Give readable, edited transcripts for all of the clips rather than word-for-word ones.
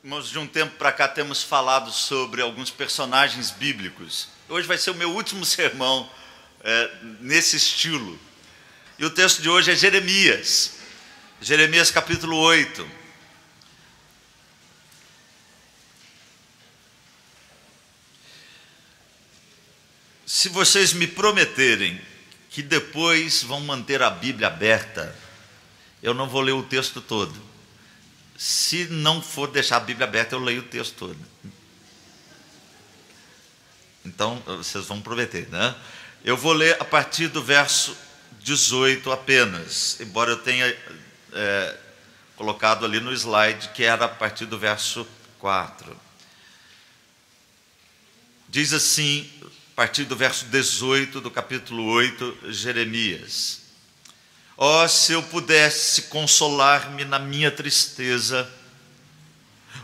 Irmãos, de um tempo para cá temos falado sobre alguns personagens bíblicos. Hoje vai ser o meu último sermão nesse estilo. E o texto de hoje é Jeremias. Jeremias capítulo 8. Se vocês me prometerem que depois vão manter a Bíblia aberta, eu não vou ler o texto todo. Se não for deixar a Bíblia aberta, eu leio o texto todo. Então, vocês vão prometer, né? Eu vou ler a partir do verso 18 apenas, embora eu tenha colocado ali no slide que era a partir do verso 4. Diz assim, a partir do verso 18 do capítulo 8, Jeremias: ó, se eu pudesse consolar-me na minha tristeza,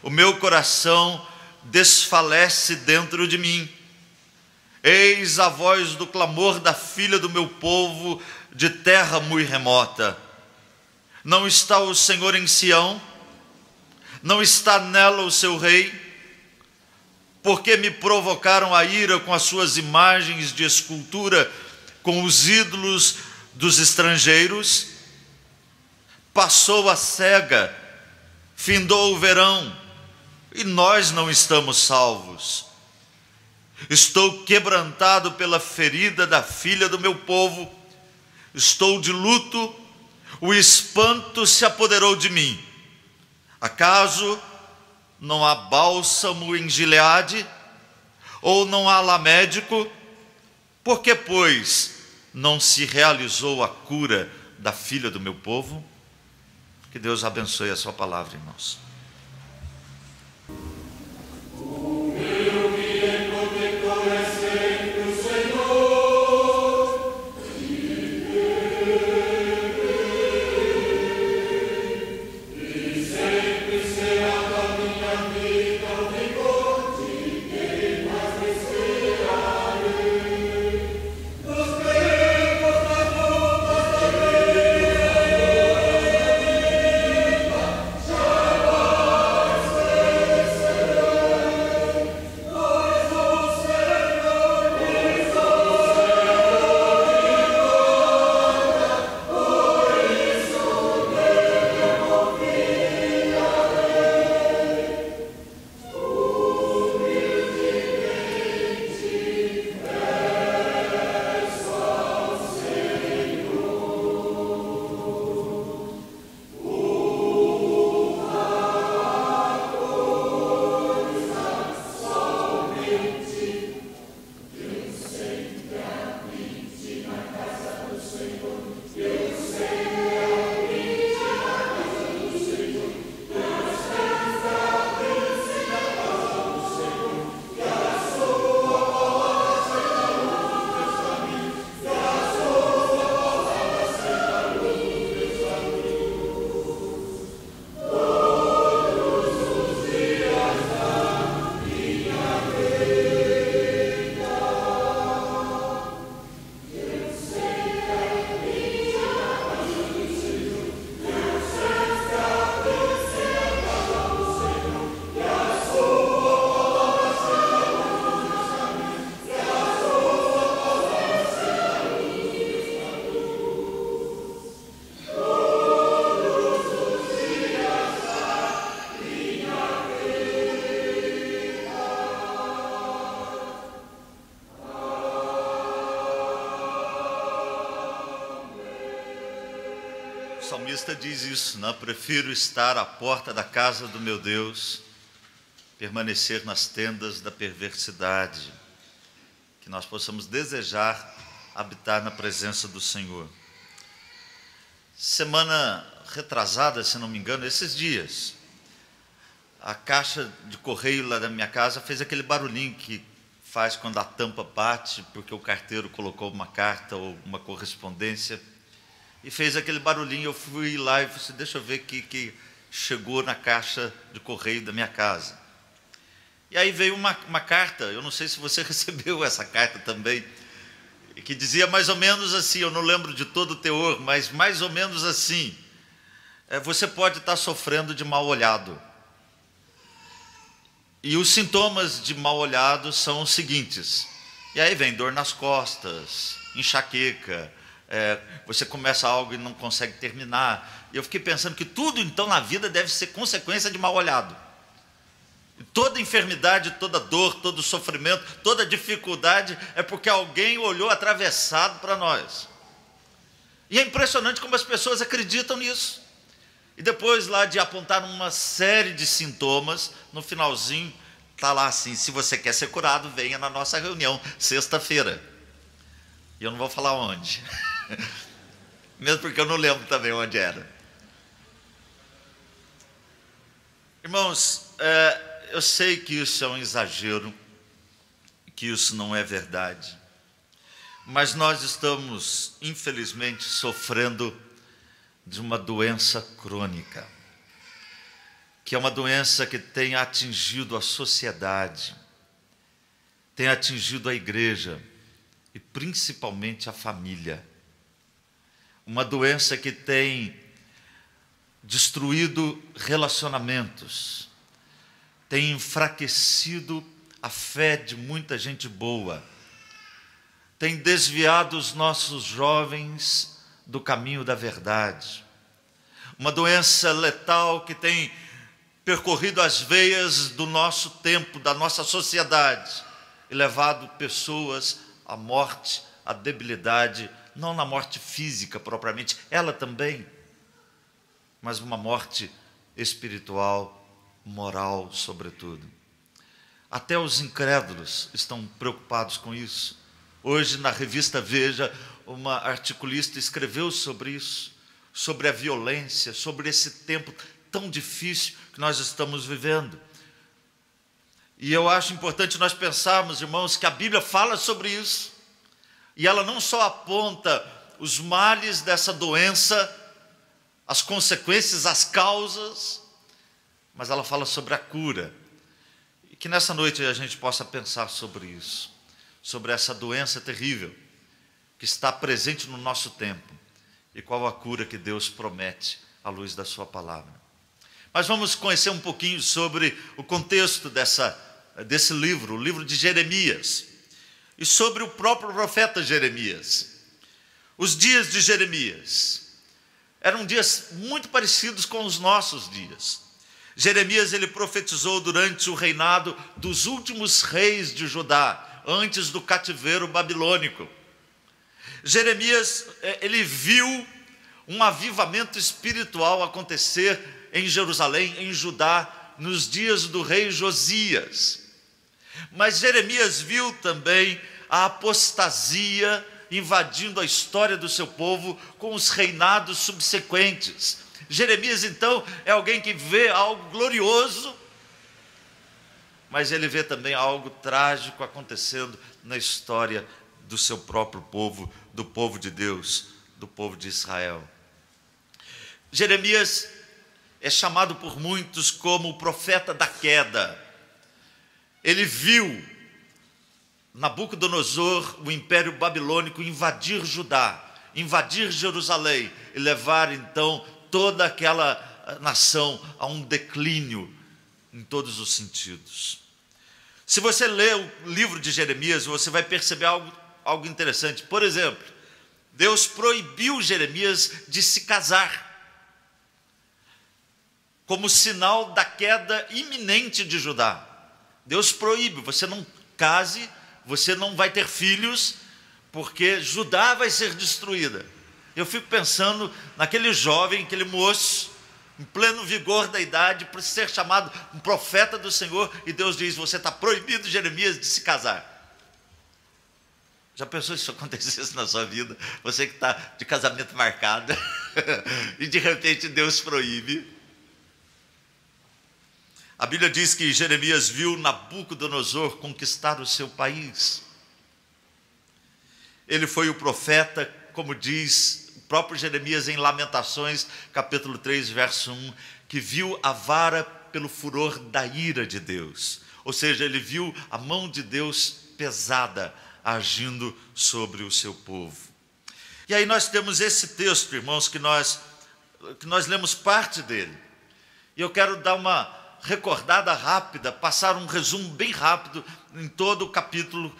o meu coração desfalece dentro de mim. Eis a voz do clamor da filha do meu povo, de terra muito remota. Não está o Senhor em Sião? Não está nela o seu rei? Porque me provocaram a ira com as suas imagens de escultura, com os ídolos dos estrangeiros? Passou a cega, findou o verão, e nós não estamos salvos. Estou quebrantado pela ferida da filha do meu povo, estou de luto, o espanto se apoderou de mim. Acaso não há bálsamo em Gileade? Ou não há lá médico? Por que, pois, não se realizou a cura da filha do meu povo? Que Deus abençoe a sua palavra, irmãos. O salmista diz isso, né? Prefiro estar à porta da casa do meu Deus, permanecer nas tendas da perversidade, que nós possamos desejar habitar na presença do Senhor. Semana retrasada, se não me engano, esses dias, a caixa de correio lá da minha casa fez aquele barulhinho que faz quando a tampa bate, porque o carteiro colocou uma carta ou uma correspondência, e fez aquele barulhinho. Eu fui lá e falei assim, deixa eu ver o que chegou na caixa de correio da minha casa. E aí veio uma carta, eu não sei se você recebeu essa carta também, que dizia mais ou menos assim, eu não lembro de todo o teor, mas mais ou menos assim: você pode estar sofrendo de mal olhado. E os sintomas de mal-olhado são os seguintes. E aí vem dor nas costas, enxaqueca, você começa algo e não consegue terminar. E eu fiquei pensando que tudo então na vida deve ser consequência de mal-olhado. Toda enfermidade, toda dor, todo sofrimento, toda dificuldade é porque alguém olhou atravessado para nós. E é impressionante como as pessoas acreditam nisso. E depois lá de apontar uma série de sintomas, no finalzinho está lá assim: se você quer ser curado, venha na nossa reunião, sexta-feira. E eu não vou falar onde, mesmo porque eu não lembro também onde era. Irmãos, eu sei que isso é um exagero, que isso não é verdade, mas nós estamos, infelizmente, sofrendo de uma doença crônica, que é uma doença que tem atingido a sociedade, tem atingido a igreja e principalmente a família. Uma doença que tem destruído relacionamentos, tem enfraquecido a fé de muita gente boa, tem desviado os nossos jovens do caminho da verdade. Uma doença letal que tem percorrido as veias do nosso tempo, da nossa sociedade, e levado pessoas à morte, à debilidade, não na morte física propriamente, ela também, mas uma morte espiritual, moral, sobretudo. Até os incrédulos estão preocupados com isso. Hoje, na revista Veja, uma articulista escreveu sobre isso, sobre a violência, sobre esse tempo tão difícil que nós estamos vivendo. E eu acho importante nós pensarmos, irmãos, que a Bíblia fala sobre isso. E ela não só aponta os males dessa doença, as consequências, as causas, mas ela fala sobre a cura. E que nessa noite a gente possa pensar sobre isso, sobre essa doença terrível que está presente no nosso tempo e qual a cura que Deus promete à luz da sua palavra. Mas vamos conhecer um pouquinho sobre o contexto desse livro, o livro de Jeremias, e sobre o próprio profeta Jeremias. Os dias de Jeremias eram dias muito parecidos com os nossos dias. Jeremias, ele profetizou durante o reinado dos últimos reis de Judá, antes do cativeiro babilônico. Jeremias, ele viu um avivamento espiritual acontecer em Jerusalém, em Judá, nos dias do rei Josias. Mas Jeremias viu também a apostasia invadindo a história do seu povo com os reinados subsequentes. Jeremias, então, é alguém que vê algo glorioso, mas ele vê também algo trágico acontecendo na história do seu próprio povo, do povo de Deus, do povo de Israel. Jeremias é chamado por muitos como o profeta da queda. Ele viu Nabucodonosor, o império babilônico, invadir Judá, invadir Jerusalém e levar então toda aquela nação a um declínio em todos os sentidos. Se você ler o livro de Jeremias, você vai perceber algo interessante. Por exemplo, Deus proibiu Jeremias de se casar, como sinal da queda iminente de Judá. Deus proíbe, você não case, você não vai ter filhos, porque Judá vai ser destruída. Eu fico pensando naquele jovem, aquele moço, em pleno vigor da idade, para ser chamado um profeta do Senhor, e Deus diz: você está proibido, Jeremias, de se casar. Já pensou se isso acontecesse na sua vida? Você que está de casamento marcado, e de repente Deus proíbe. A Bíblia diz que Jeremias viu Nabucodonosor conquistar o seu país. Ele foi o profeta, como diz o próprio Jeremias em Lamentações, capítulo 3, verso 1, que viu a vara pelo furor da ira de Deus. Ou seja, ele viu a mão de Deus pesada agindo sobre o seu povo. E aí nós temos esse texto, irmãos, que nós lemos parte dele. E eu quero dar uma recordada rápida, passar um resumo bem rápido em todo o capítulo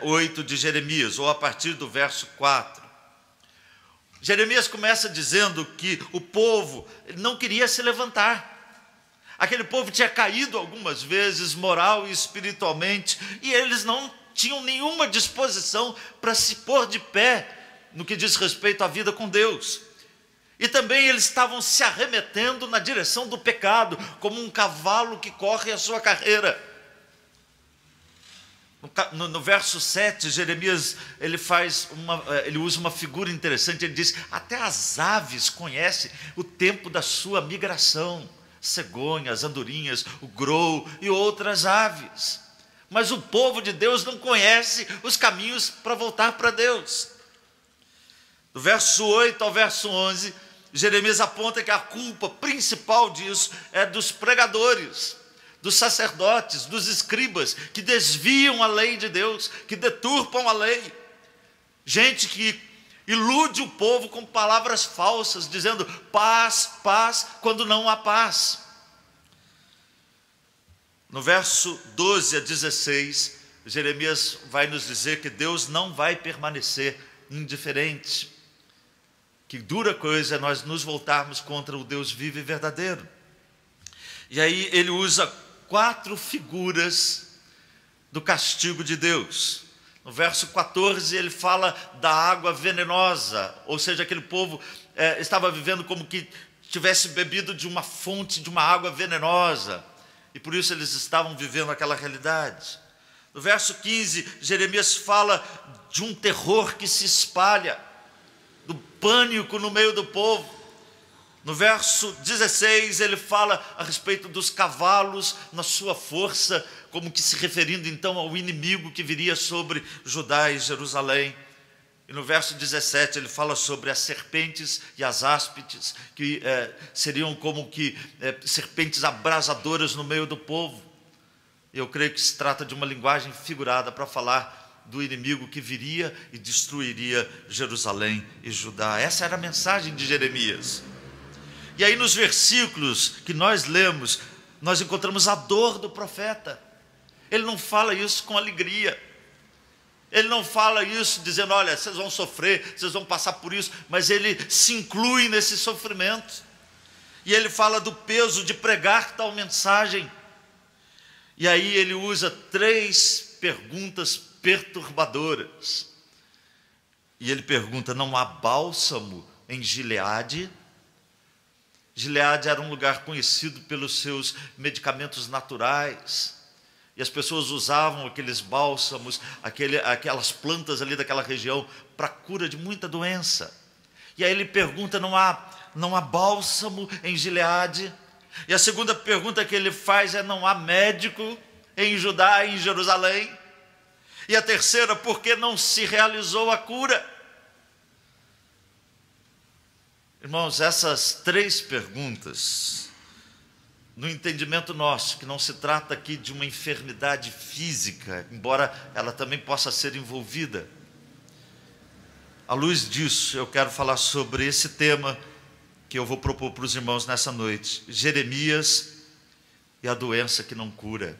8 de Jeremias, ou a partir do verso 4. Jeremias começa dizendo que o povo não queria se levantar. Aquele povo tinha caído algumas vezes, moral e espiritualmente, e eles não tinham nenhuma disposição para se pôr de pé no que diz respeito à vida com Deus. E também eles estavam se arremetendo na direção do pecado, como um cavalo que corre a sua carreira. No verso 7, Jeremias ele usa uma figura interessante. Ele diz: até as aves conhecem o tempo da sua migração, cegonhas, andorinhas, o grou e outras aves. Mas o povo de Deus não conhece os caminhos para voltar para Deus. Do verso 8 ao verso 11, Jeremias aponta que a culpa principal disso é dos pregadores, dos sacerdotes, dos escribas, que desviam a lei de Deus, que deturpam a lei. Gente que ilude o povo com palavras falsas, dizendo paz, paz, quando não há paz. No verso 12 a 16, Jeremias vai nos dizer que Deus não vai permanecer indiferente. Que dura coisa é nós nos voltarmos contra o Deus vivo e verdadeiro. E aí ele usa 4 figuras do castigo de Deus. No verso 14 ele fala da água venenosa, ou seja, aquele povo estava vivendo como que tivesse bebido de uma fonte, de uma água venenosa, e por isso eles estavam vivendo aquela realidade. No verso 15, Jeremias fala de um terror que se espalha, do pânico no meio do povo. No verso 16, ele fala a respeito dos cavalos na sua força, como que se referindo então ao inimigo que viria sobre Judá e Jerusalém. E no verso 17, ele fala sobre as serpentes e as áspides, que seriam como que serpentes abrasadoras no meio do povo. Eu creio que se trata de uma linguagem figurada para falar do inimigo que viria e destruiria Jerusalém e Judá. Essa era a mensagem de Jeremias. E aí nos versículos que nós lemos, nós encontramos a dor do profeta. Ele não fala isso com alegria. Ele não fala isso dizendo, olha, vocês vão sofrer, vocês vão passar por isso, mas ele se inclui nesse sofrimento. E ele fala do peso de pregar tal mensagem. E aí ele usa 3 perguntas perturbadoras. E ele pergunta: não há bálsamo em Gileade? Gileade era um lugar conhecido pelos seus medicamentos naturais, e as pessoas usavam aqueles bálsamos, aquelas plantas ali daquela região, para a cura de muita doença. E aí ele pergunta: não há bálsamo em Gileade? E a segunda pergunta que ele faz é: não há médico em Judá e em Jerusalém? E a terceira: por que não se realizou a cura? Irmãos, essas 3 perguntas, no entendimento nosso, que não se trata aqui de uma enfermidade física, embora ela também possa ser envolvida. À luz disso, eu quero falar sobre esse tema que eu vou propor para os irmãos nessa noite: Jeremias e a doença que não cura.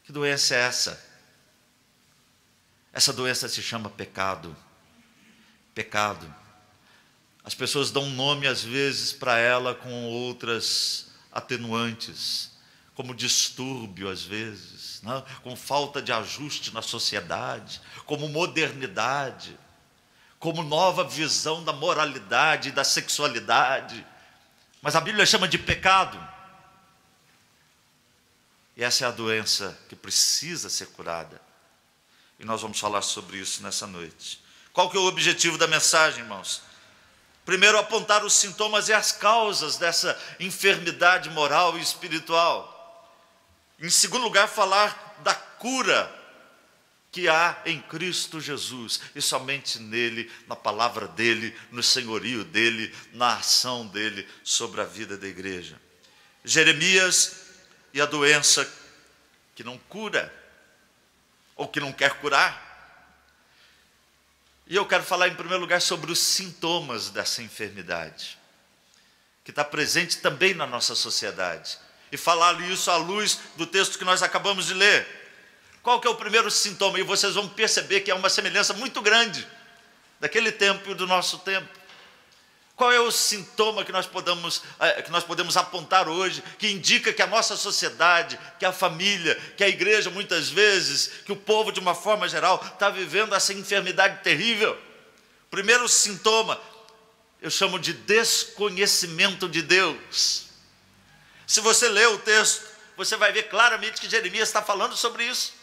Que doença é essa? Essa doença se chama pecado. Pecado. As pessoas dão um nome às vezes para ela com outras atenuantes, como distúrbio às vezes, não? Com falta de ajuste na sociedade, como modernidade, como nova visão da moralidade e da sexualidade. Mas a Bíblia chama de pecado. E essa é a doença que precisa ser curada. E nós vamos falar sobre isso nessa noite. Qual que é o objetivo da mensagem, irmãos? Primeiro, apontar os sintomas e as causas dessa enfermidade moral e espiritual. Em segundo lugar, falar da cura que há em Cristo Jesus, e somente nele, na palavra dele, no senhorio dele, na ação dele sobre a vida da igreja. Jeremias e a doença que não cura, ou que não quer curar. E eu quero falar em primeiro lugar sobre os sintomas dessa enfermidade, que está presente também na nossa sociedade. e falar isso à luz do texto que nós acabamos de ler. Qual que é o primeiro sintoma? E vocês vão perceber que é uma semelhança muito grande daquele tempo e do nosso tempo. Qual é o sintoma que nós podemos apontar hoje, que indica que a nossa sociedade, que a família, que a igreja muitas vezes, que o povo de uma forma geral está vivendo essa enfermidade terrível? Primeiro sintoma, eu chamo de desconhecimento de Deus. Se você ler o texto, você vai ver claramente que Jeremias está falando sobre isso.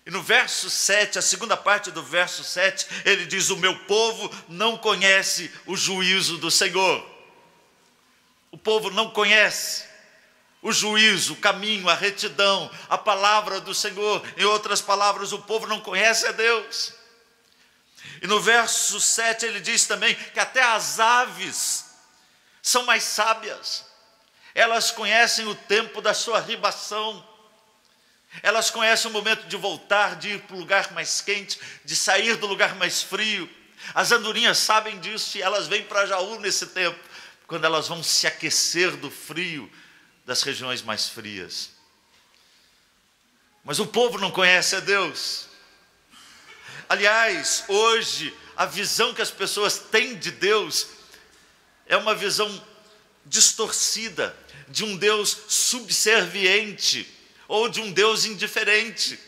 E no verso 7, a segunda parte do verso 7, ele diz: o meu povo não conhece o juízo do Senhor. O povo não conhece o juízo, o caminho, a retidão, a palavra do Senhor. Em outras palavras, o povo não conhece a Deus. E no verso 7 ele diz também que até as aves são mais sábias. Elas conhecem o tempo da sua ribação. Elas conhecem o momento de voltar, de ir para o lugar mais quente, de sair do lugar mais frio. As andorinhas sabem disso e elas vêm para Jaú nesse tempo, quando elas vão se aquecer do frio das regiões mais frias. Mas o povo não conhece a Deus. Aliás, hoje, a visão que as pessoas têm de Deus é uma visão distorcida, de um Deus subserviente, ou de um Deus indiferente.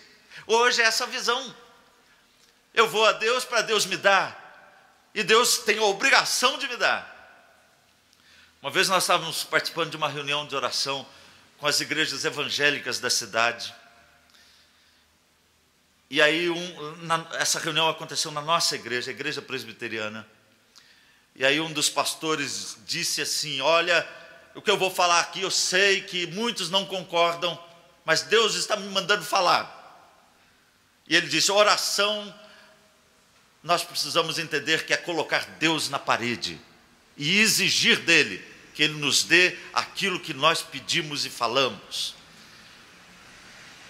Hoje é essa visão. Eu vou a Deus para Deus me dar, e Deus tem a obrigação de me dar. Uma vez nós estávamos participando de uma reunião de oração com as igrejas evangélicas da cidade, e aí essa reunião aconteceu na nossa igreja, a igreja presbiteriana, e aí um dos pastores disse assim: olha, o que eu vou falar aqui, eu sei que muitos não concordam, mas Deus está me mandando falar. E ele disse: oração, nós precisamos entender que é colocar Deus na parede e exigir dele que ele nos dê aquilo que nós pedimos e falamos.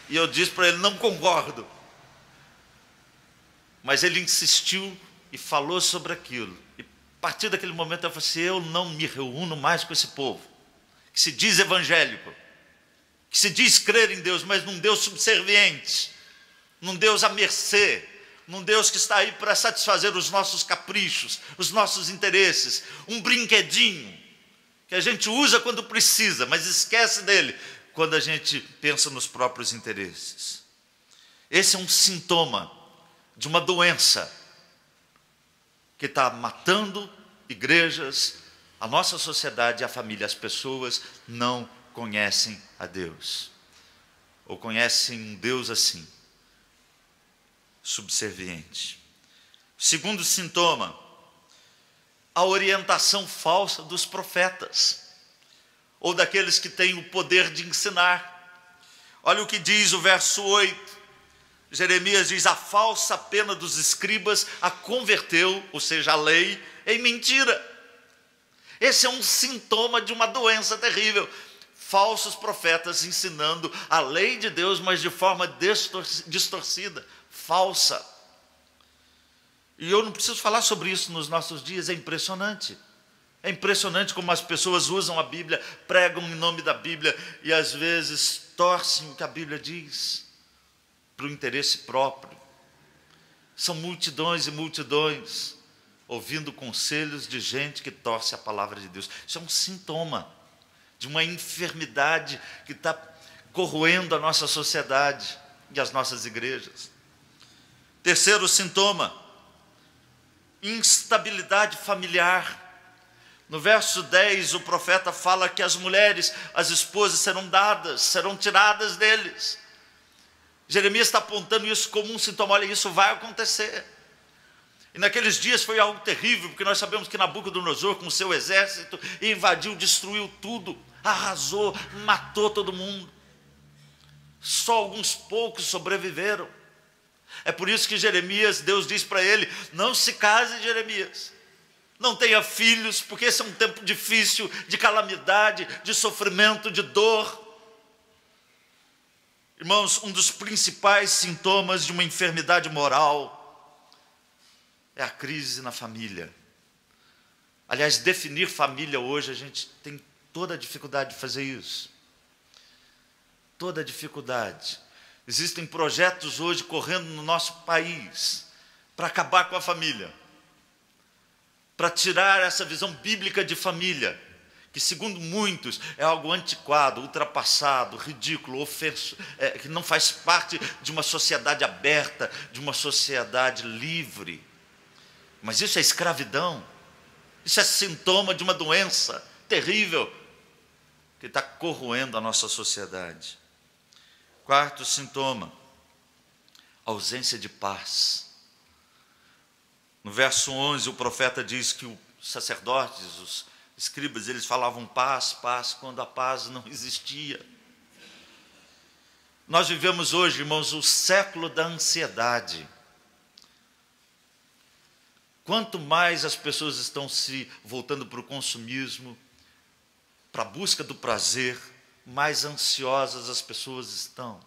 E eu disse para ele: não concordo. Mas ele insistiu e falou sobre aquilo. E a partir daquele momento eu falei assim: eu não me reúno mais com esse povo que se diz evangélico, que se diz crer em Deus, mas num Deus subserviente, num Deus à mercê, num Deus que está aí para satisfazer os nossos caprichos, os nossos interesses, um brinquedinho que a gente usa quando precisa, mas esquece dele quando a gente pensa nos próprios interesses. Esse é um sintoma de uma doença que está matando igrejas, a nossa sociedade, a família. As pessoas não conhecem a Deus, ou conhecem um Deus assim, subserviente. Segundo sintoma, a orientação falsa dos profetas, ou daqueles que têm o poder de ensinar. Olha o que diz o verso 8, Jeremias diz: a falsa pena dos escribas a converteu, ou seja, a lei, em mentira. Esse é um sintoma de uma doença terrível. Falsos profetas ensinando a lei de Deus, mas de forma distorcida, falsa. E eu não preciso falar sobre isso nos nossos dias, é impressionante. É impressionante como as pessoas usam a Bíblia, pregam em nome da Bíblia e às vezes torcem o que a Bíblia diz para o interesse próprio. São multidões e multidões ouvindo conselhos de gente que torce a palavra de Deus. Isso é um sintoma de uma enfermidade que está corroendo a nossa sociedade e as nossas igrejas. Terceiro sintoma, instabilidade familiar. No verso 10, o profeta fala que as mulheres, as esposas serão tiradas deles. Jeremias está apontando isso como um sintoma. Olha, isso vai acontecer. E naqueles dias foi algo terrível, porque nós sabemos que Nabucodonosor, com o seu exército, invadiu, destruiu tudo, arrasou, matou todo mundo. Só alguns poucos sobreviveram. É por isso que Jeremias, Deus diz para ele: não se case, Jeremias, não tenha filhos, porque esse é um tempo difícil, de calamidade, de sofrimento, de dor. Irmãos, um dos principais sintomas de uma enfermidade moral é a crise na família. Aliás, definir família hoje, a gente tem toda a dificuldade de fazer isso. toda dificuldade. Existem projetos hoje correndo no nosso país para acabar com a família, para tirar essa visão bíblica de família, que segundo muitos é algo antiquado, ultrapassado, ridículo, ofenso, que não faz parte de uma sociedade aberta, de uma sociedade livre. Mas isso é escravidão, isso é sintoma de uma doença terrível que está corroendo a nossa sociedade. Quarto sintoma, ausência de paz. No verso 11, o profeta diz que os sacerdotes, os escribas, eles falavam paz, paz, quando a paz não existia. Nós vivemos hoje, irmãos, o século da ansiedade. Quanto mais as pessoas estão se voltando para o consumismo, para a busca do prazer, mais ansiosas as pessoas estão.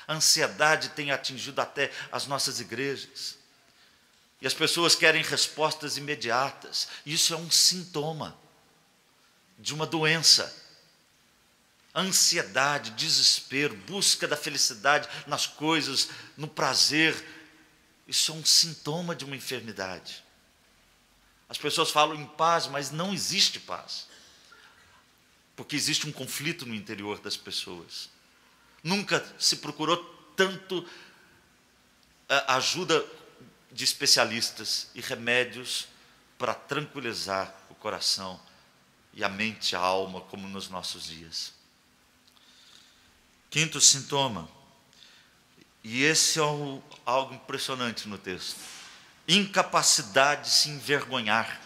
A ansiedade tem atingido até as nossas igrejas. E as pessoas querem respostas imediatas. Isso é um sintoma de uma doença. Ansiedade, desespero, busca da felicidade nas coisas, no prazer. Isso é um sintoma de uma enfermidade. As pessoas falam em paz, mas não existe paz. Porque existe um conflito no interior das pessoas. Nunca se procurou tanto ajuda de especialistas e remédios para tranquilizar o coração e a mente, a alma, como nos nossos dias. Quinto sintoma, e esse é algo impressionante no texto: incapacidade de se envergonhar.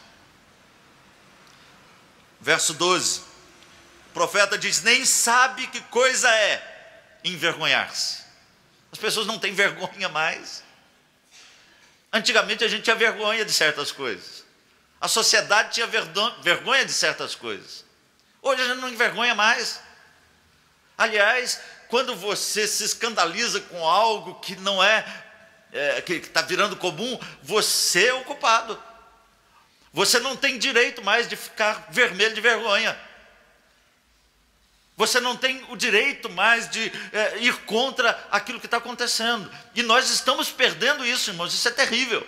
Verso 12, o profeta diz: nem sabe que coisa é envergonhar-se. As pessoas não têm vergonha mais. Antigamente a gente tinha vergonha de certas coisas. A sociedade tinha vergonha de certas coisas. Hoje a gente não envergonha mais. Aliás, quando você se escandaliza com algo que não que está virando comum, você é o culpado. Você não tem direito mais de ficar vermelho de vergonha. Você não tem o direito mais de ir contra aquilo que está acontecendo. E nós estamos perdendo isso, irmãos, isso é terrível.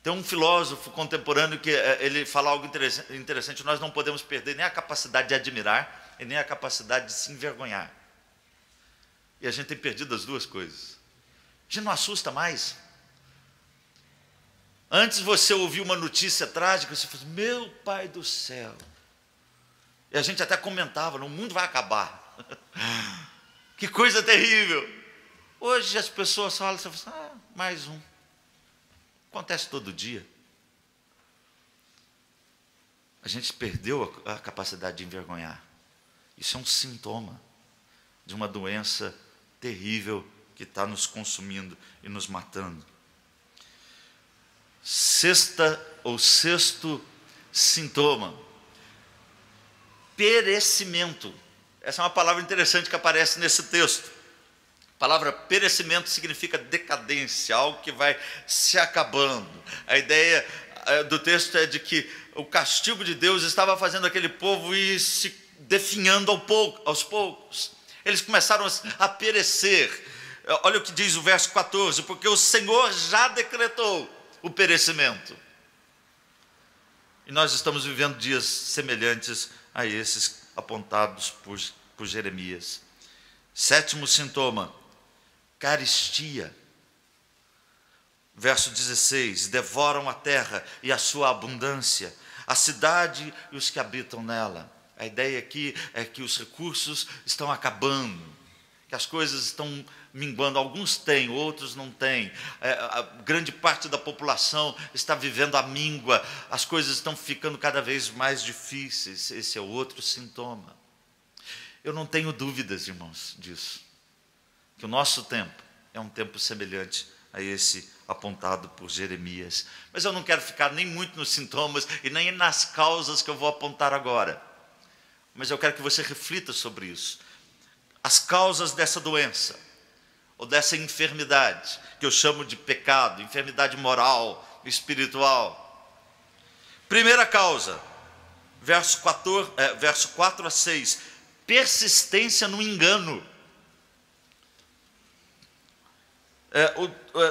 Tem um filósofo contemporâneo que ele fala algo interessante: nós não podemos perder nem a capacidade de admirar e nem a capacidade de se envergonhar. E a gente tem perdido as duas coisas. A gente não assusta mais. Antes você ouvia uma notícia trágica, você fala: meu pai do céu. E a gente até comentava: o mundo vai acabar. Que coisa terrível. Hoje as pessoas falam, você fala: mais um. Acontece todo dia. A gente perdeu a capacidade de envergonhar. Isso é um sintoma de uma doença terrível que está nos consumindo e nos matando. Sexto sintoma: perecimento. Essa é uma palavra interessante que aparece nesse texto. A palavra perecimento significa decadência, algo que vai se acabando. A ideia do texto é de que o castigo de Deus estava fazendo aquele povo ir se definhando aos poucos. Eles começaram a perecer. Olha o que diz o verso 14: porque o Senhor já decretou o perecimento. E nós estamos vivendo dias semelhantes a esses apontados por Jeremias. Sétimo sintoma: carestia. Verso 16: devoram a terra e a sua abundância, a cidade e os que habitam nela. A ideia aqui é que os recursos estão acabando, que as coisas estão minguando. Alguns têm, outros não têm. A grande parte da população está vivendo a míngua, as coisas estão ficando cada vez mais difíceis. Esse é outro sintoma. Eu não tenho dúvidas, irmãos, disso, que o nosso tempo é um tempo semelhante a esse apontado por Jeremias. Mas eu não quero ficar nem muito nos sintomas e nem nas causas que eu vou apontar agora. Mas eu quero que você reflita sobre isso. As causas dessa doença, ou dessa enfermidade, que eu chamo de pecado, enfermidade moral, espiritual. Primeira causa, verso 4 a 6, persistência no engano.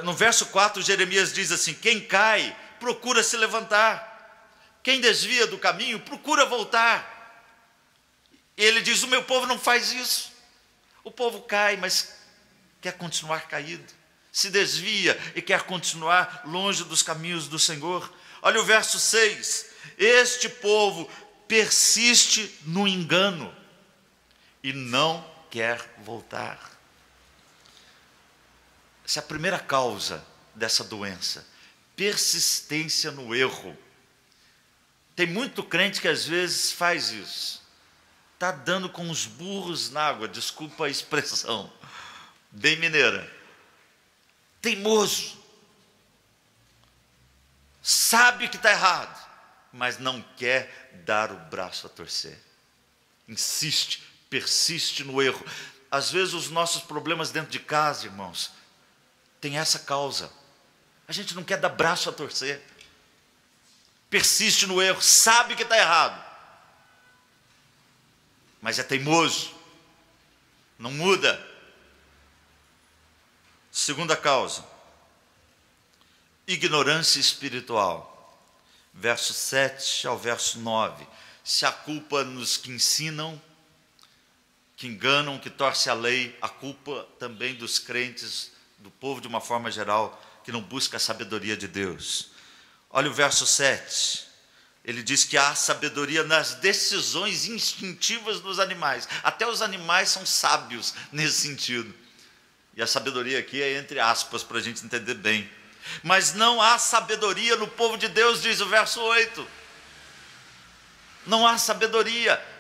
No verso 4, Jeremias diz assim: quem cai, procura se levantar. Quem desvia do caminho, procura voltar. E ele diz: o meu povo não faz isso. O povo cai, mas quer continuar caído. Se desvia e quer continuar longe dos caminhos do Senhor. Olha o verso 6. Este povo persiste no engano e não quer voltar. Essa é a primeira causa dessa doença, persistência no erro. Tem muito crente que às vezes faz isso, está dando com os burros na água, desculpa a expressão, bem mineira, teimoso, sabe que está errado, mas não quer dar o braço a torcer, insiste, persiste no erro. Às vezes os nossos problemas dentro de casa, irmãos, tem essa causa. A gente não quer dar braço a torcer. Persiste no erro, sabe que está errado, mas é teimoso, não muda. Segunda causa, ignorância espiritual. Verso 7 ao verso 9. Se a culpa nos que ensinam, que enganam, que torcem a lei, a culpa também dos crentes, do povo de uma forma geral, que não busca a sabedoria de Deus. Olha o verso 7, ele diz que há sabedoria nas decisões instintivas dos animais, até os animais são sábios nesse sentido, e a sabedoria aqui é entre aspas, para a gente entender bem, mas não há sabedoria no povo de Deus, diz o verso 8, não há sabedoria.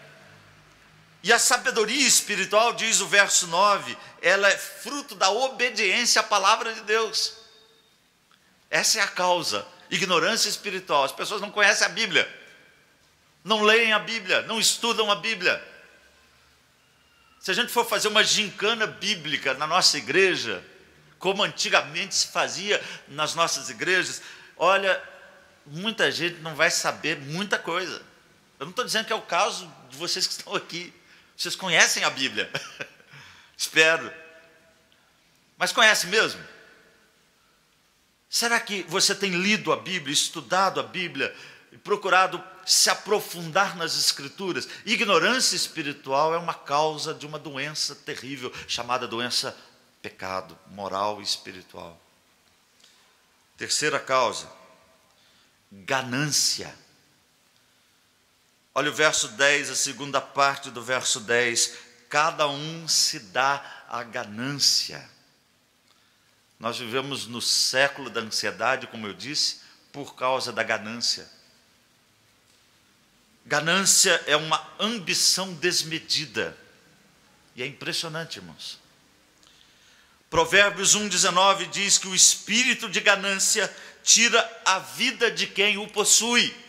E a sabedoria espiritual, diz o verso 9, ela é fruto da obediência à palavra de Deus. Essa é a causa, ignorância espiritual. As pessoas não conhecem a Bíblia, não leem a Bíblia, não estudam a Bíblia. Se a gente for fazer uma gincana bíblica na nossa igreja, como antigamente se fazia nas nossas igrejas, olha, muita gente não vai saber muita coisa. Eu não estou dizendo que é o caso de vocês que estão aqui. Vocês conhecem a Bíblia, espero, mas conhece mesmo? Será que você tem lido a Bíblia, estudado a Bíblia, e procurado se aprofundar nas Escrituras? Ignorância espiritual é uma causa de uma doença terrível, chamada doença pecado, moral e espiritual. Terceira causa, ganância. Olha o verso 10, a segunda parte do verso 10. Cada um se dá a ganância. Nós vivemos no século da ansiedade, como eu disse, por causa da ganância. Ganância é uma ambição desmedida. E é impressionante, irmãos. Provérbios 1,19 diz que o espírito de ganância tira a vida de quem o possui.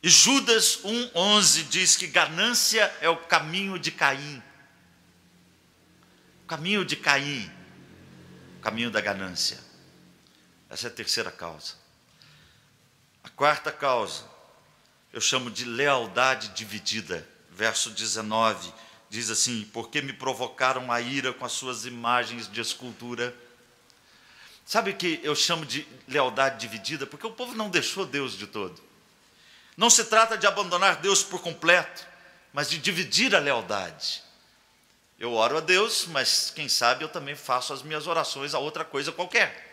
E Judas 1,11 diz que ganância é o caminho de Caim. O caminho de Caim, o caminho da ganância. Essa é a terceira causa. A quarta causa, eu chamo de lealdade dividida. Verso 19, diz assim: porque me provocaram a ira com as suas imagens de escultura. Sabe o que eu chamo de lealdade dividida? Porque o povo não deixou Deus de todo. Não se trata de abandonar Deus por completo, mas de dividir a lealdade. Eu oro a Deus, mas quem sabe eu também faço as minhas orações a outra coisa qualquer.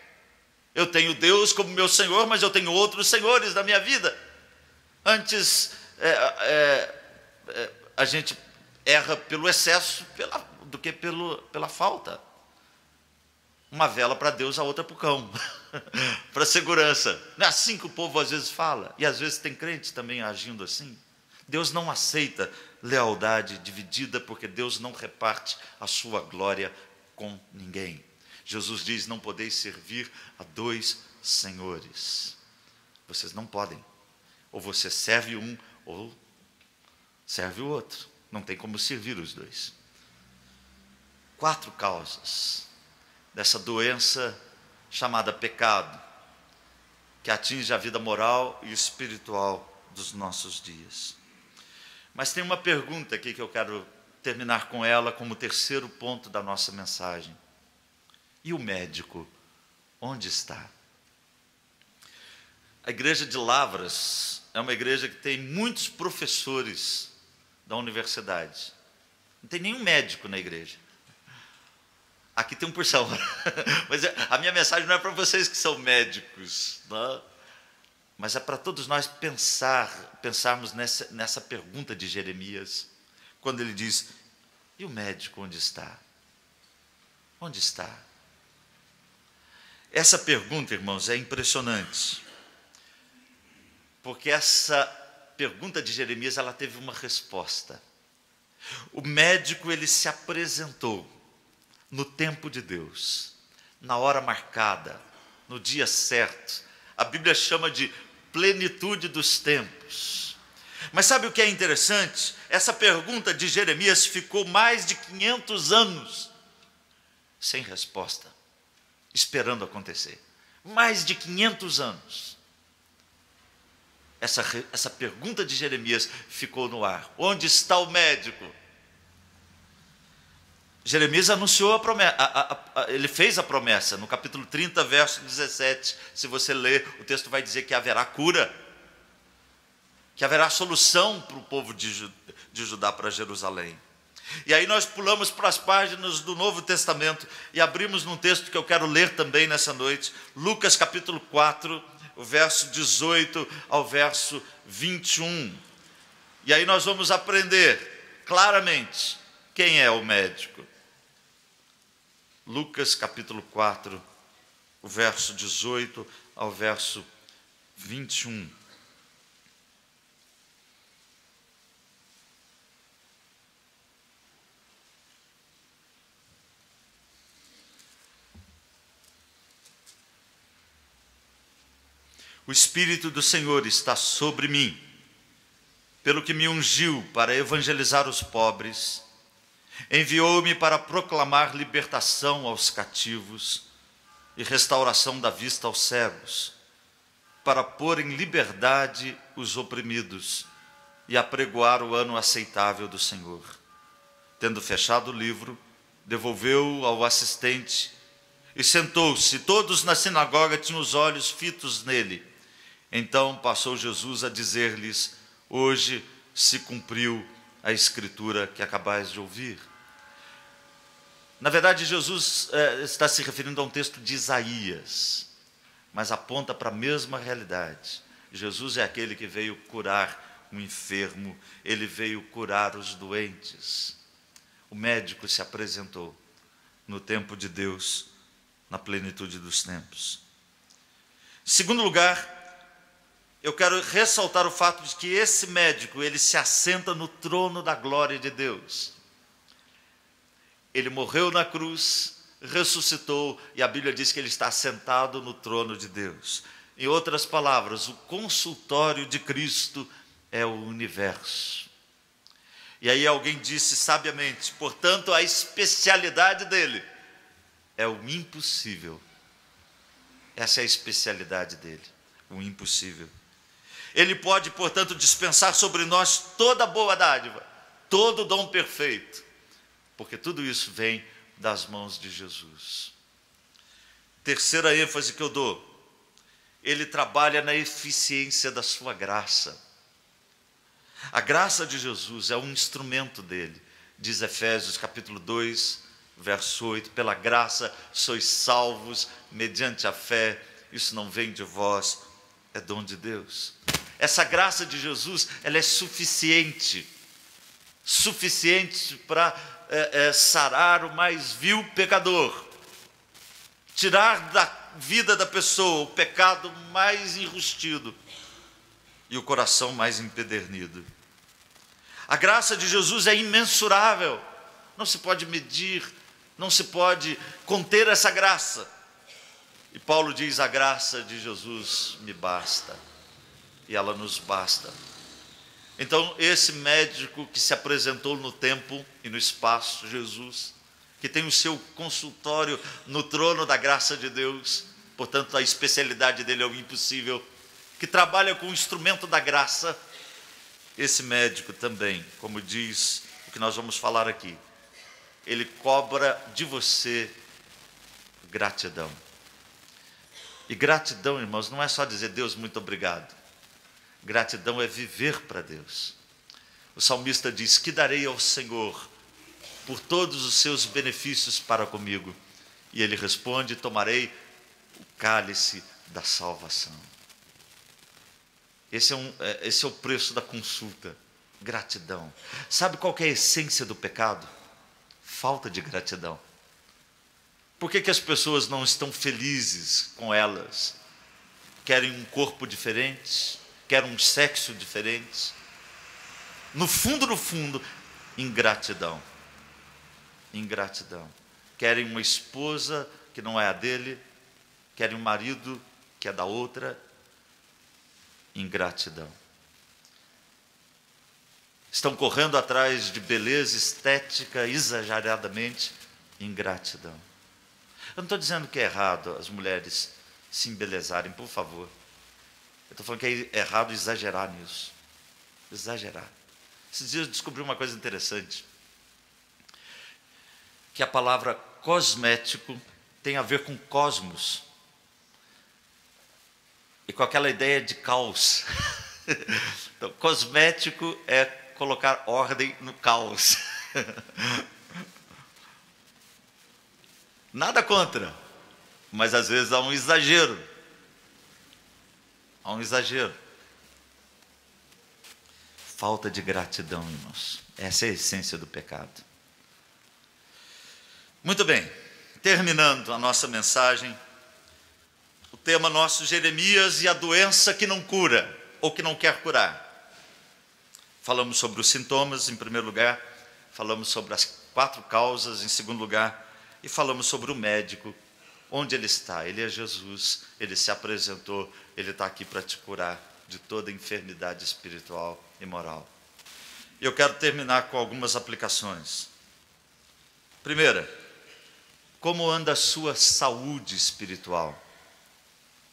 Eu tenho Deus como meu Senhor, mas eu tenho outros senhores na minha vida. Antes, a gente erra pelo excesso do que pela falta. Uma vela para Deus, a outra para o cão, para segurança. Não é assim que o povo às vezes fala, e às vezes tem crentes também agindo assim. Deus não aceita lealdade dividida, porque Deus não reparte a sua glória com ninguém. Jesus diz: não podeis servir a dois senhores. Vocês não podem. Ou você serve um, ou serve o outro. Não tem como servir os dois. 4 causas dessa doença chamada pecado, que atinge a vida moral e espiritual dos nossos dias. Mas tem uma pergunta aqui que eu quero terminar com ela como terceiro ponto da nossa mensagem. E o médico, onde está? A igreja de Lavras é uma igreja que tem muitos professores da universidade. Não tem nenhum médico na igreja. Aqui tem 1%. Mas a minha mensagem não é para vocês que são médicos, não? Mas é para todos nós pensarmos nessa pergunta de Jeremias, quando ele diz: e o médico onde está? Onde está? Essa pergunta, irmãos, é impressionante, porque essa pergunta de Jeremias, ela teve uma resposta. O médico, ele se apresentou no tempo de Deus, na hora marcada, no dia certo. A Bíblia chama de plenitude dos tempos. Mas sabe o que é interessante? Essa pergunta de Jeremias ficou mais de 500 anos sem resposta, esperando acontecer. Mais de 500 anos. Essa pergunta de Jeremias ficou no ar. Onde está o médico? Jeremias anunciou a promessa, ele fez a promessa, no capítulo 30, verso 17, se você ler, o texto vai dizer que haverá cura, que haverá solução para o povo de Judá, para Jerusalém. E aí nós pulamos para as páginas do Novo Testamento e abrimos num texto que eu quero ler também nessa noite, Lucas capítulo 4, o verso 18 ao verso 21. E aí nós vamos aprender claramente quem é o médico. Lucas capítulo 4, o verso 18 ao verso 21. O Espírito do Senhor está sobre mim, pelo que me ungiu para evangelizar os pobres, enviou-me para proclamar libertação aos cativos e restauração da vista aos cegos, para pôr em liberdade os oprimidos e apregoar o ano aceitável do Senhor. Tendo fechado o livro, devolveu-o ao assistente e sentou-se. Todos na sinagoga tinham os olhos fitos nele. Então passou Jesus a dizer-lhes: hoje se cumpriu a escritura que acabais de ouvir. Na verdade, Jesus está se referindo a um texto de Isaías, mas aponta para a mesma realidade. Jesus é aquele que veio curar o enfermo, ele veio curar os doentes. O médico se apresentou no tempo de Deus, na plenitude dos tempos. Em segundo lugar, eu quero ressaltar o fato de que esse médico, ele se assenta no trono da glória de Deus. Ele morreu na cruz, ressuscitou, e a Bíblia diz que ele está sentado no trono de Deus. Em outras palavras, o consultório de Cristo é o universo. E aí alguém disse sabiamente, portanto, a especialidade dele é o impossível. Essa é a especialidade dele, o impossível. Ele pode, portanto, dispensar sobre nós toda boa dádiva, todo dom perfeito, porque tudo isso vem das mãos de Jesus. Terceira ênfase que eu dou, ele trabalha na eficiência da sua graça. A graça de Jesus é um instrumento dele, diz Efésios capítulo 2, verso 8, pela graça sois salvos mediante a fé, isso não vem de vós, é dom de Deus. Essa graça de Jesus, ela é suficiente para sarar o mais vil pecador, tirar da vida da pessoa o pecado mais enrustido e o coração mais empedernido. A graça de Jesus é imensurável, não se pode medir, não se pode conter essa graça. E Paulo diz: a graça de Jesus me basta, e ela nos basta. Então, esse médico que se apresentou no tempo e no espaço, Jesus, que tem o seu consultório no trono da graça de Deus, portanto a especialidade dele é o impossível, que trabalha com o instrumento da graça, esse médico também, como diz o que nós vamos falar aqui, ele cobra de você gratidão. E gratidão, irmãos, não é só dizer Deus, muito obrigado. Gratidão é viver para Deus. O salmista diz: que darei ao Senhor por todos os seus benefícios para comigo? E ele responde: tomarei o cálice da salvação. Esse é o preço da consulta, gratidão. Sabe qual que é a essência do pecado? Falta de gratidão. Por que as pessoas não estão felizes com elas? Querem um corpo diferente, querem um sexo diferente. No fundo, ingratidão. Ingratidão. Querem uma esposa que não é a dele, querem um marido que é da outra. Ingratidão. Estão correndo atrás de beleza estética exageradamente. Ingratidão. Eu não estou dizendo que é errado as mulheres se embelezarem, por favor. Eu estou falando que é errado exagerar nisso. Exagerar. Esses dias eu descobri uma coisa interessante. Que a palavra cosmético tem a ver com cosmos. E com aquela ideia de caos. Então, cosmético é colocar ordem no caos. Nada contra, mas às vezes há um exagero. Há um exagero. Falta de gratidão, irmãos. Essa é a essência do pecado. Muito bem, terminando a nossa mensagem, o tema nosso, Jeremias e a doença que não cura, ou que não quer curar. Falamos sobre os sintomas, em primeiro lugar, falamos sobre as 4 causas, em segundo lugar, e falamos sobre o médico, onde ele está. Ele é Jesus, ele se apresentou, ele está aqui para te curar de toda enfermidade espiritual e moral. Eu quero terminar com algumas aplicações. Primeira, como anda a sua saúde espiritual?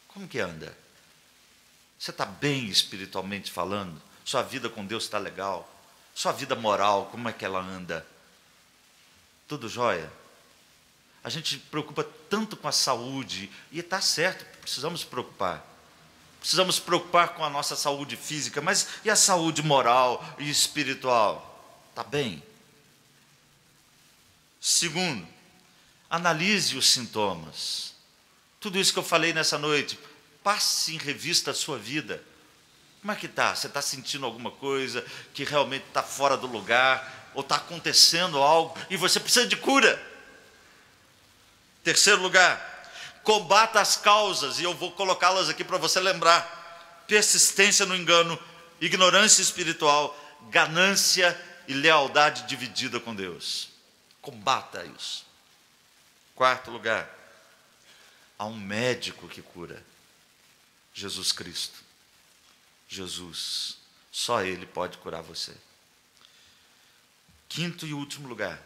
Como que anda? Você está bem espiritualmente falando? Sua vida com Deus está legal? Sua vida moral, como é que ela anda? Tudo jóia? A gente se preocupa tanto com a saúde, e está certo, precisamos preocupar. Precisamos preocupar com a nossa saúde física, mas e a saúde moral e espiritual? Está bem? Segundo, analise os sintomas. Tudo isso que eu falei nessa noite, passe em revista a sua vida. Como é que está? Você está sentindo alguma coisa que realmente está fora do lugar? Ou está acontecendo algo e você precisa de cura? Terceiro lugar, combata as causas, e eu vou colocá-las aqui para você lembrar. Persistência no engano, ignorância espiritual, ganância e lealdade dividida com Deus. Combata isso. Quarto lugar, há um médico que cura. Jesus Cristo. Jesus. Só Ele pode curar você. Quinto e último lugar,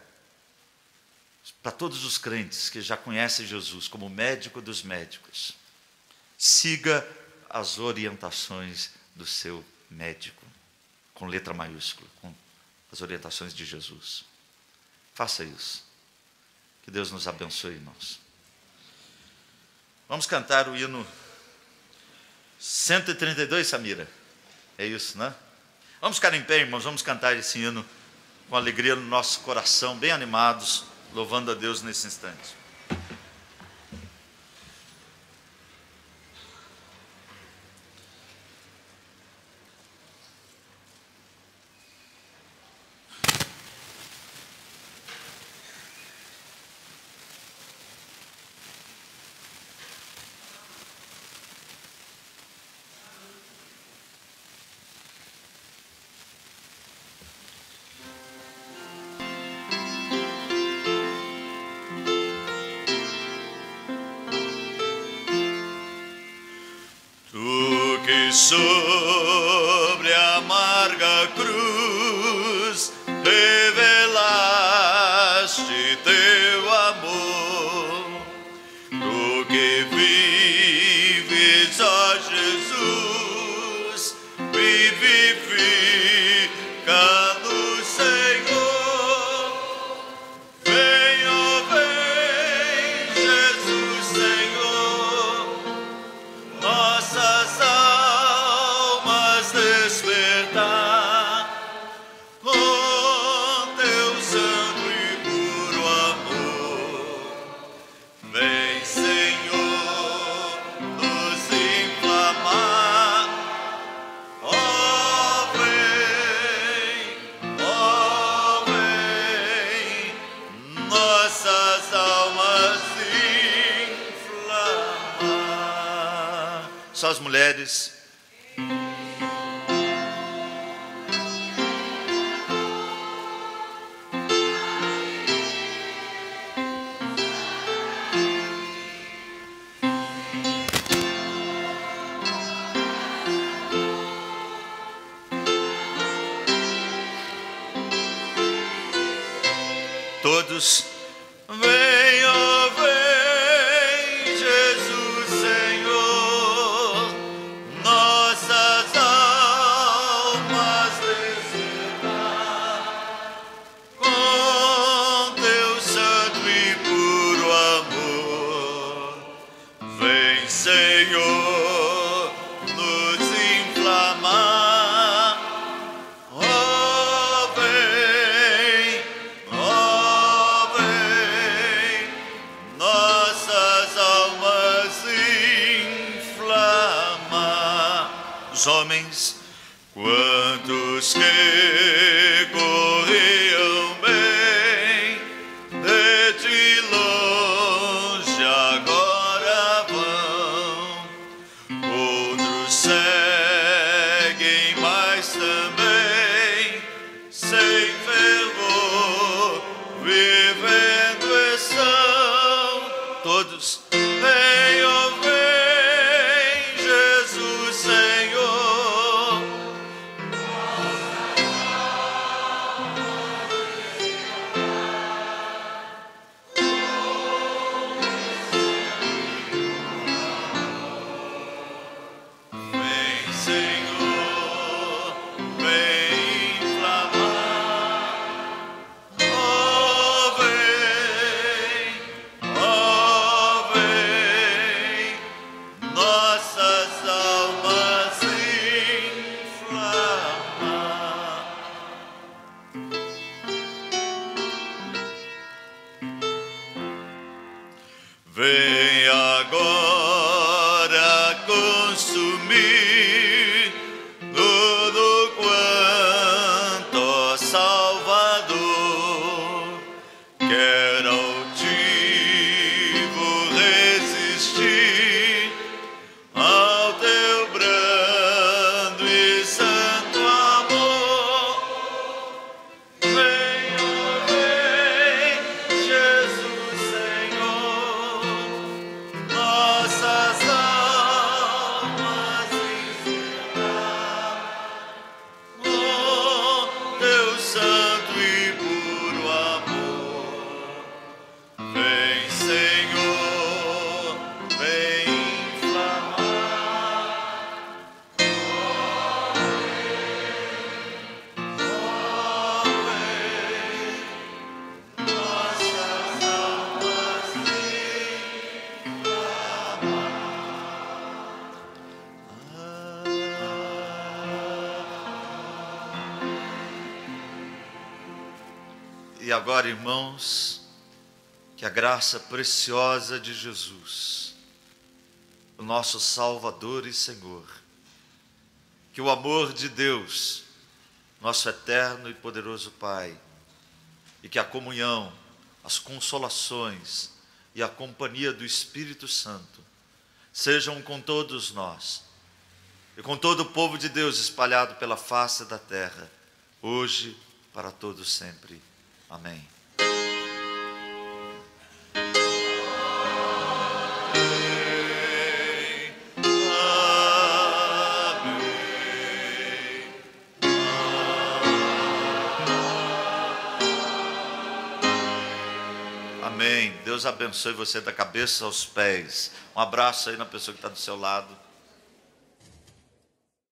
para todos os crentes que já conhecem Jesus como médico dos médicos, siga as orientações do seu médico, com letra maiúscula, com as orientações de Jesus. Faça isso. Que Deus nos abençoe, irmãos. Vamos cantar o hino 132, Samira. É isso, né? Vamos ficar em pé, irmãos, vamos cantar esse hino com alegria no nosso coração, bem animados, louvando a Deus nesse instante. Sobre a amarga cruz revelaste teu amor, tu que vives, ó Jesus, vivifica só as mulheres. Todos. Vem, ó, vem, Jesus Senhor, nossas almas descerrar com teu santo e puro amor. Vem, Senhor, nos inflamar. Homens, quantos que corriam bem de longe agora vão, outros seguem, mas também sem fervor vivendo estão. Todos. Vem, ó, vem, Jesus Senhor. Vem agora consumir tudo quanto, ó Salvador, quer altivo resistir ao teu brando e santo amor. Vem, ó, vem, Jesus Senhor, nossas almas encerrar com teu santo e puro amor. Vem, Senhor, vem inflamar. Oh, vem, nossas almas E agora, irmãos, que a graça preciosa de Jesus, o nosso Salvador e Senhor, que o amor de Deus, nosso eterno e poderoso Pai, e que a comunhão, as consolações e a companhia do Espírito Santo sejam com todos nós e com todo o povo de Deus espalhado pela face da terra, hoje para todos sempre. Amém. Amém. Deus abençoe você da cabeça aos pés. Um abraço aí na pessoa que está do seu lado.